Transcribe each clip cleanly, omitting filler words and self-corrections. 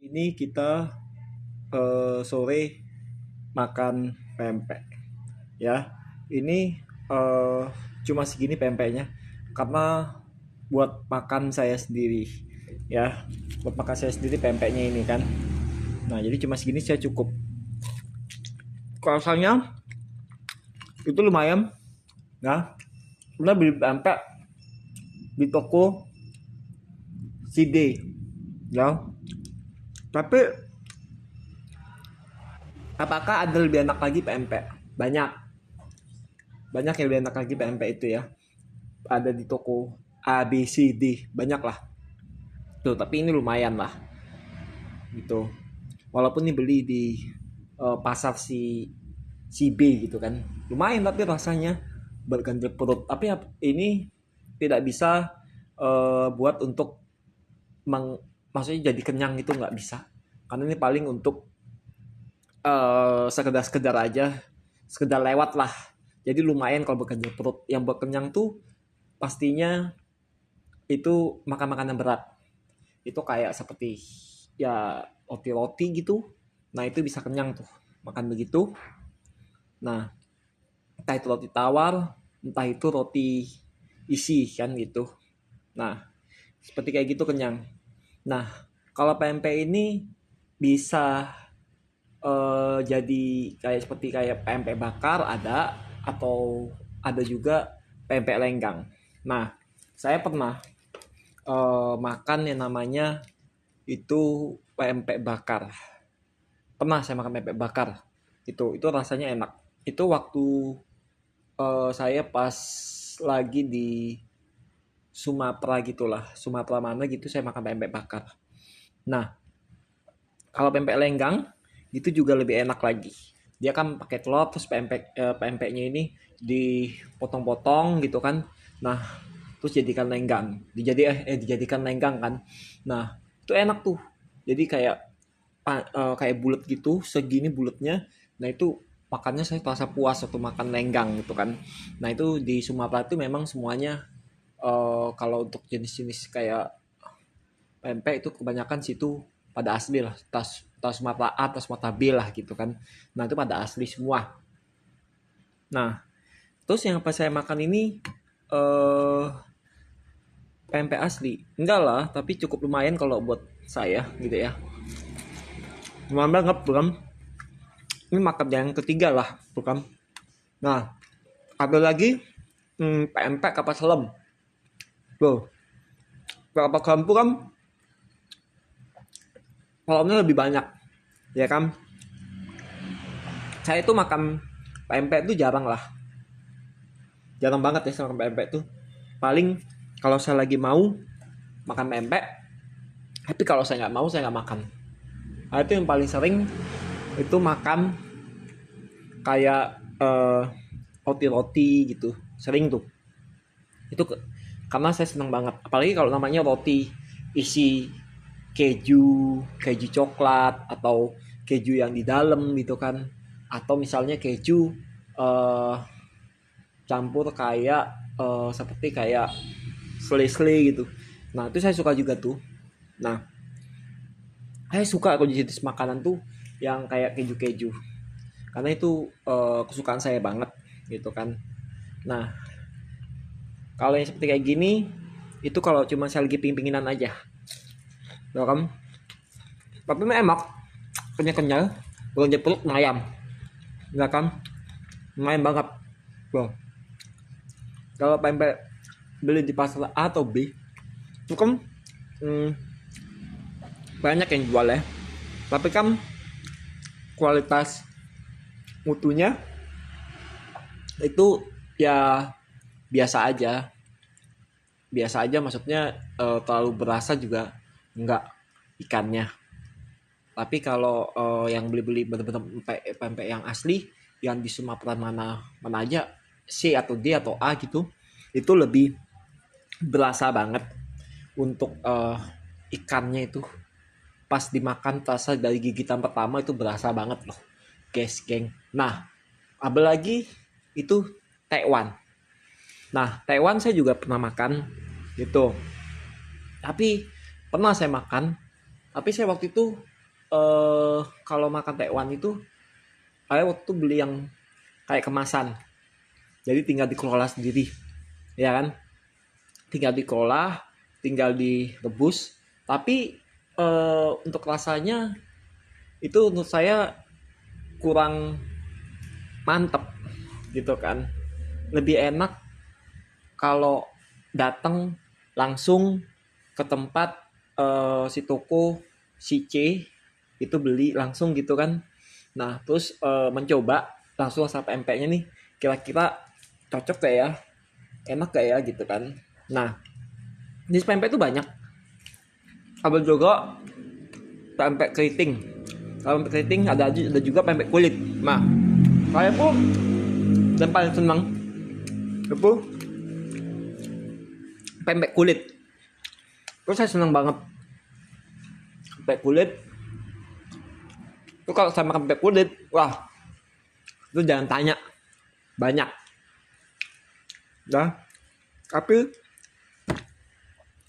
Ini kita sore makan pempek ya. Ini eh, cuma segini pempeknya karena buat makan saya sendiri ya. Buat makan saya sendiri pempeknya ini kan. Nah, jadi cuma segini saya cukup. Rasanya itu lumayan. Nah, udah beli pempek di toko CD ya. Tapi apakah ada lebih enak lagi pempek? Banyak. Banyak yang lebih enak lagi pempek itu ya. Ada di toko A B C D, banyak lah tuh, tapi ini lumayan lah gitu, walaupun ini beli di pasar si B gitu kan, lumayan tapi rasanya berganti perut, tapi ini tidak bisa buat untuk maksudnya jadi kenyang, itu nggak bisa, karena ini paling untuk sekedar-sekedar aja, sekedar lewat lah, jadi lumayan kalau berganti perut. Yang buat kenyang tuh pastinya itu makan makanan berat, itu kayak seperti ya roti-roti gitu. Nah, itu bisa kenyang tuh makan begitu. Nah, entah itu roti tawar, entah itu roti isi kan gitu. Nah, seperti kayak gitu kenyang. Nah, kalau pempek ini bisa jadi kayak seperti kayak pempek bakar ada, atau ada juga pempek lenggang. Nah, saya pernah makan yang namanya itu pempek bakar. Pernah saya makan pempek bakar. Itu rasanya enak. Itu waktu saya pas lagi di Sumatera gitulah. Sumatera mana gitu saya makan pempek bakar. Nah, kalau pempek lenggang itu juga lebih enak lagi. Dia kan pakai telur, terus pempeknya ini dipotong-potong gitu kan. Nah, terus jadikan lenggang. Dijadikan lenggang kan. Nah, itu enak tuh. Jadi kayak bulat gitu, segini bulatnya. Nah, itu makannya saya terasa puas waktu makan lenggang gitu kan. Nah, itu di Sumatera itu memang semuanya kalau untuk jenis-jenis kayak pempek itu kebanyakan situ pada asli lah, tas Sumatera A, tas Sumatera B lah gitu kan. Nah, itu pada asli semua. Nah, terus yang pas saya makan ini eh pempek asli enggak lah, tapi cukup lumayan kalau buat saya gitu ya, lumayan banget bukan. Ini makan yang ketiga lah bukan. Nah, ada lagi pempek kapal selam tuh. Kapal selam tuh kan kolomnya lebih banyak ya kan. Saya itu makan pempek tuh jarang lah, jarang banget ya sama pempek tuh. Paling kalau saya lagi mau makan pempek, tapi kalau saya nggak mau saya nggak makan. Nah, itu yang paling sering itu makan kayak roti-roti gitu, sering tuh. Itu karena saya senang banget, apalagi kalau namanya roti isi keju, keju coklat atau keju yang di dalam gitu kan, atau misalnya keju eh, campur kayak seperti kayak selai gitu. Nah, itu saya suka juga tuh. Nah, saya suka kalau jenis makanan tuh yang kayak keju-keju, karena itu kesukaan saya banget gitu kan. Nah, kalau yang seperti kayak gini itu kalau cuma saya lagi pingin-pinginan aja ya kan, tapi enak, kenyal-kenyal, belanja perut ngayam ya kan, lumayan banget. Bro, kalau pempek beli di pasar A atau B itu kan hmm, banyak yang jual ya, tapi kan kualitas mutunya itu ya biasa aja, biasa aja maksudnya terlalu berasa juga enggak ikannya. Tapi kalau yang beli-beli bener-bener pempek yang asli yang di Sumatera mana mana aja, C atau D atau A gitu, itu lebih berasa banget untuk ikannya itu pas dimakan, terasa dari gigitan pertama itu berasa banget loh guys, geng. Nah, apalagi itu Taiwan. Nah, Taiwan saya juga pernah makan gitu, tapi pernah saya makan, tapi saya waktu itu kalau makan tekwan itu saya waktu beli yang kayak kemasan. Jadi tinggal dikelola sendiri, ya kan? Tinggal dikelola, tinggal direbus. Tapi untuk rasanya itu menurut saya kurang mantep gitu kan. Lebih enak kalau datang langsung ke tempat si toko si C itu beli langsung gitu kan. Nah terus mencoba langsung rasa pempeknya nih, kira-kira cocok gak ya, enak gak ya gitu kan. Nah jenis pempek itu banyak, ada juga pempek keriting. Kalau pempek keriting ada juga pempek kulit. Nah saya pun dan paling senang itu pempek kulit. Terus saya senang banget pempek kulit. Itu kalau saya makan pempek kulit, wah itu jangan tanya, banyak. Nah, tapi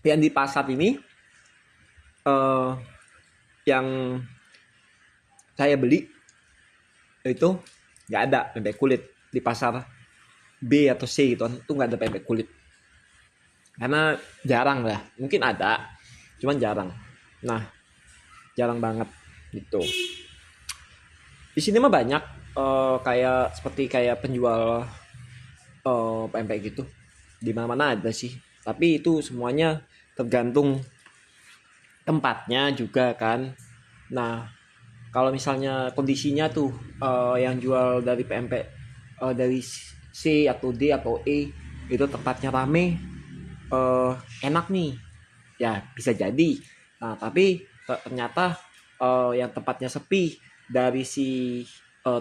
yang di pasar ini yang saya beli itu nggak ada pempek kulit di pasar B atau C gitu, itu nggak ada pempek kulit. Karena jarang lah, mungkin ada, cuman jarang. Nah, jarang banget gitu. Di sini mah banyak kayak seperti kayak penjual pempek gitu. Di mana-mana ada sih. Tapi itu semuanya tergantung tempatnya juga kan. Nah, kalau misalnya kondisinya tuh yang jual dari pempek dari C atau D atau E itu tempatnya rame, enak nih, ya bisa jadi. Nah tapi ternyata yang tempatnya sepi dari si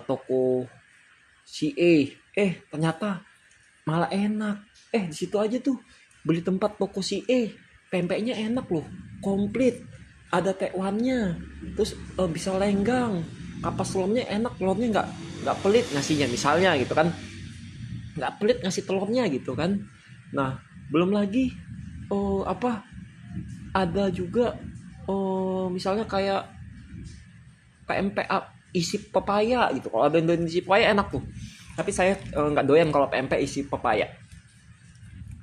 toko si E, ternyata malah enak. Di situ aja tuh beli tempat toko si E, pempeknya enak loh, komplit, ada tekwannya, terus bisa lenggang, kapas telurnya enak, telurnya nggak pelit ngasihnya misalnya gitu kan, nggak pelit ngasih telurnya gitu kan. Nah belum lagi ada juga misalnya kayak pempek isi pepaya gitu. Kalau ada yang isi pepaya enak tuh, tapi saya nggak doyan kalau pempek isi pepaya.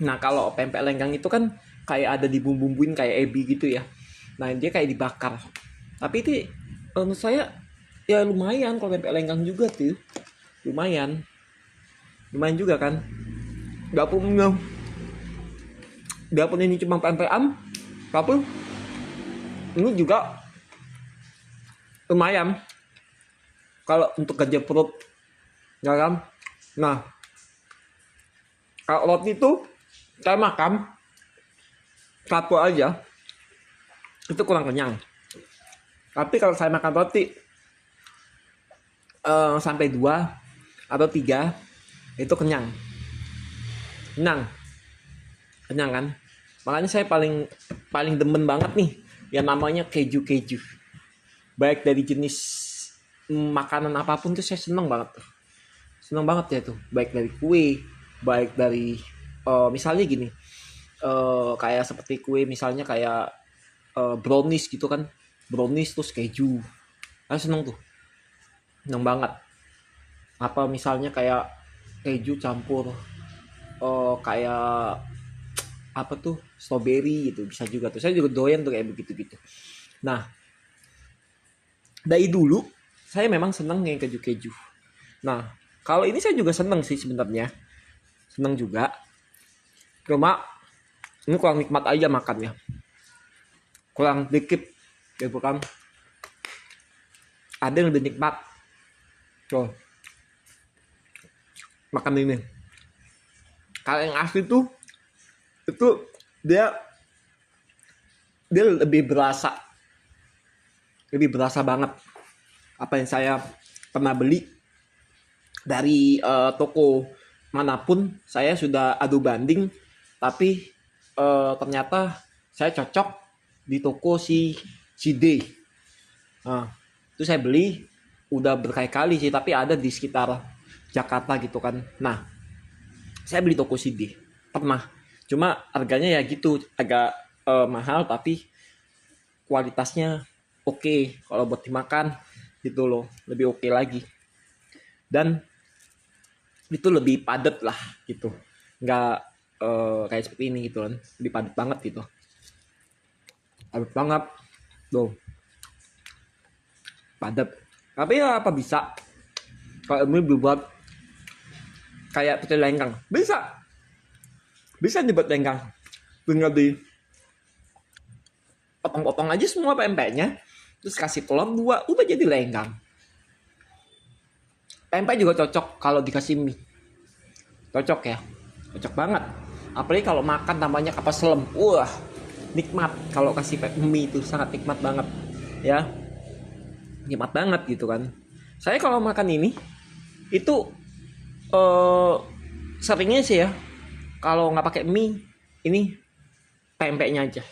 Nah kalau pempek lenggang itu kan kayak ada dibumbuin kayak ebi gitu ya. Nah dia kayak dibakar, tapi itu menurut saya ya lumayan. Kalau pempek lenggang juga tuh lumayan juga kan. Gak pun ini cuma pempekan, tapi ini juga lumayan kalau untuk kerja perut, ya kan. Nah kalau roti itu saya makan satu aja itu kurang kenyang, tapi kalau saya makan roti sampai 2 atau 3 itu kenyang kan. Makanya saya paling demen banget nih yang namanya keju. Baik dari jenis makanan apapun tuh saya seneng banget ya tuh. Baik dari kue, baik dari misalnya gini, kayak seperti kue misalnya kayak brownies gitu kan, brownies terus keju, saya seneng banget. Apa misalnya kayak keju campur kayak apa tuh strawberry gitu, bisa juga tuh, saya juga doyan tuh kayak begitu. Nah dari dulu saya memang seneng yang keju. Nah kalau ini saya juga seneng sih sebenarnya, seneng juga, cuma ini kurang nikmat aja makannya, kurang dikit gitu kan. Ada yang lebih nikmat tuh makan ini. Kalau yang asli tuh itu dia lebih berasa banget. Apa yang saya pernah beli dari toko manapun, saya sudah adu banding, tapi ternyata saya cocok di toko si D. Nah, itu saya beli udah berkali-kali sih, tapi ada di sekitar Jakarta gitu kan. Nah saya beli toko si D pernah, cuma harganya ya gitu agak mahal, tapi kualitasnya oke kalau buat dimakan gitu loh, lebih oke lagi. Dan itu lebih padat lah gitu, nggak kayak seperti ini gitu kan, lebih padat banget gitu, padat banget tuh, padat. Tapi ya apa bisa kalau ini dibuat kayak pecel lengkang, bisa dibuat lengkang, tinggal di potong-potong aja semua pempeknya, terus kasih telur 2 udah jadi lengkang. Pempek juga cocok kalau dikasih mie, cocok ya, cocok banget. Apalagi kalau makan tambahnya kapas selem, wah nikmat. Kalau kasih mie itu sangat nikmat banget ya, nikmat banget gitu kan. Saya kalau makan ini itu eh, seringnya sih ya, kalau nggak pakai mie ini pempeknya aja.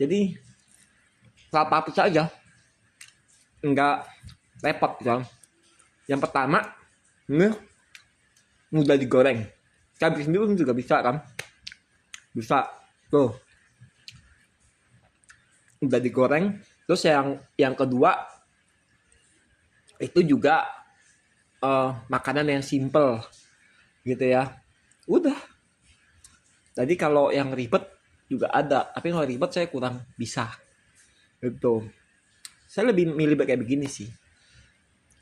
Jadi apa saja, nggak repot gitu. Yang pertama, ini mudah digoreng. Cabai sendiri juga bisa kan, bisa tuh, udah digoreng. Terus yang kedua itu juga makanan yang simple gitu ya. Udah. Tadi kalau yang ribet juga ada, tapi kalau ribet saya kurang bisa. Gitu. Saya lebih milih kayak begini sih.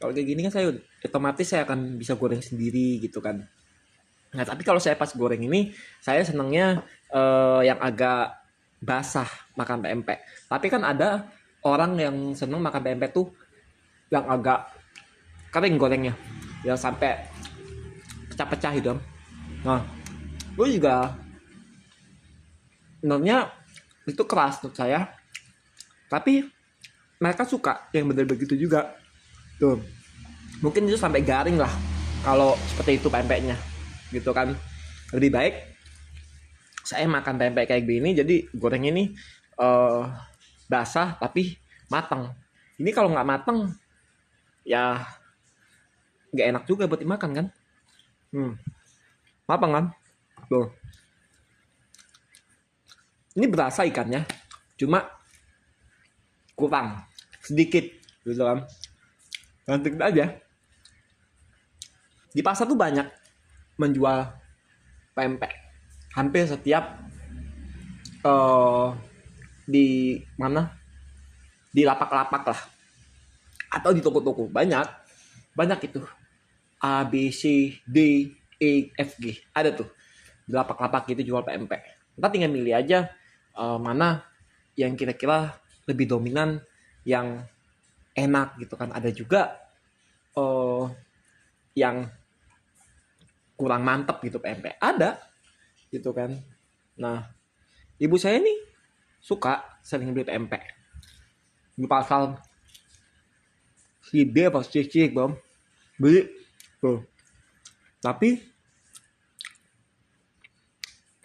Kalau kayak gini kan saya otomatis saya akan bisa goreng sendiri gitu kan. Nah, tapi kalau saya pas goreng ini, saya senangnya yang agak basah makan pempek. Tapi kan ada orang yang seneng makan pempek tuh yang agak kering gorengnya, yang sampai pecah-pecah gitu. Nah, gue juga sebenarnya itu keras menurut saya. Tapi mereka suka yang bener begitu juga. Tuh, mungkin itu sampai garing lah kalau seperti itu pempeknya, gitu kan. Lebih baik saya makan pempek kayak gini, jadi goreng ini basah tapi matang. Ini kalau nggak matang, ya nggak enak juga buat dimakan kan. Matang kan? Tuh. Ini berasa ikannya, cuma kurang sedikit gitu kan. Nanti aja. Di pasar tuh banyak menjual pempek. Hampir setiap di mana, di lapak-lapak lah atau di toko-toko, banyak itu, A B C D E F G ada tuh di lapak-lapak gitu jual pempek. Kita tinggal milih aja mana yang kira-kira lebih dominan, yang enak gitu kan. Ada juga yang kurang mantep gitu pempek, ada gitu kan. Nah, ibu saya nih suka sering beli pempek di pasar. Si B apa si C bom beli tuh. Tapi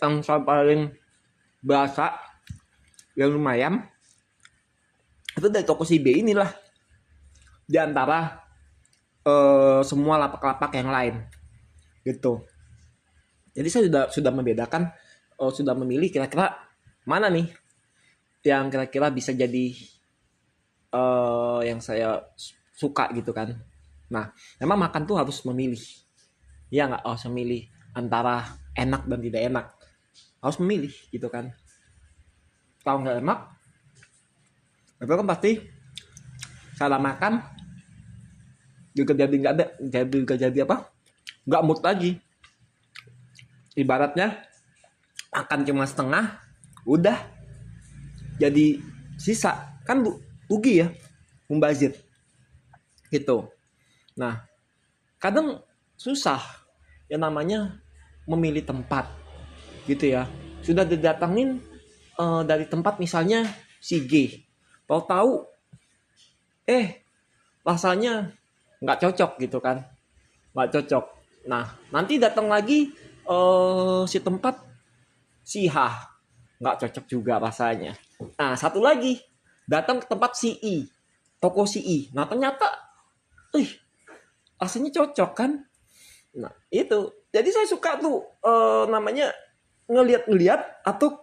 yang paling berasa yang lumayan itu dari toko si B inilah, di antara semua lapak-lapak yang lain gitu. Jadi saya sudah membedakan, sudah memilih kira-kira mana nih yang kira-kira bisa jadi yang saya suka gitu kan. Nah, memang makan tuh harus memilih. Ya nggak, harus memilih antara enak dan tidak enak. Harus memilih gitu kan. Kalau nggak enak, itu kan pasti salah makan juga jadi apa? Nggak mood lagi. Ibaratnya makan cuma setengah, udah jadi sisa kan rugi ya, membazir gitu. Nah, kadang susah yang namanya memilih tempat gitu ya. Sudah didatangin dari tempat misalnya si G, tahu rasanya nggak cocok gitu kan, nggak cocok. Nah, nanti datang lagi si tempat si H, nggak cocok juga rasanya. Nah, satu lagi datang ke tempat si I, toko si I. Nah, ternyata rasanya cocok kan. Nah, itu. Jadi saya suka tuh namanya ngelihat-ngelihat atau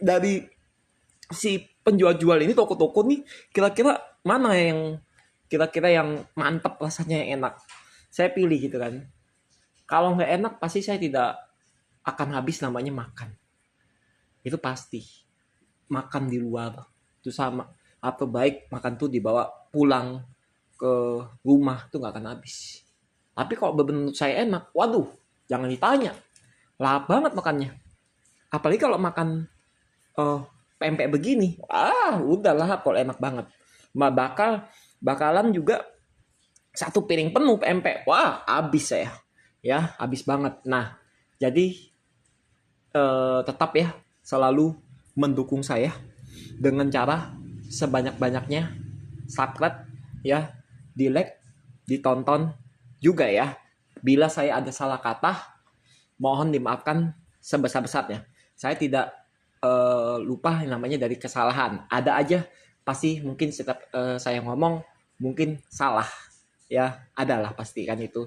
dari si penjual-jual ini, toko-toko nih, kira-kira mana yang mantap rasanya, yang enak. Saya pilih gitu kan. Kalau nggak enak pasti saya tidak akan habis namanya makan. Itu pasti. Makan di luar itu sama. Atau baik makan tuh dibawa pulang ke rumah tuh nggak akan habis. Tapi kalau menurut saya enak, waduh, jangan ditanya. Lahap banget makannya. Apalagi kalau makan pempek begini, udah lahap kalau enak banget. Bakalan juga satu piring penuh pempek, wah habis saya, ya habis banget. Nah, jadi tetap ya selalu mendukung saya dengan cara sebanyak-banyaknya subscribe ya, di like, ditonton juga ya. Bila saya ada salah kata, mohon dimaafkan sebesar-besarnya. Saya tidak lupa yang namanya dari kesalahan. Ada aja pasti, mungkin setiap saya ngomong mungkin salah ya, adalah pasti kan itu.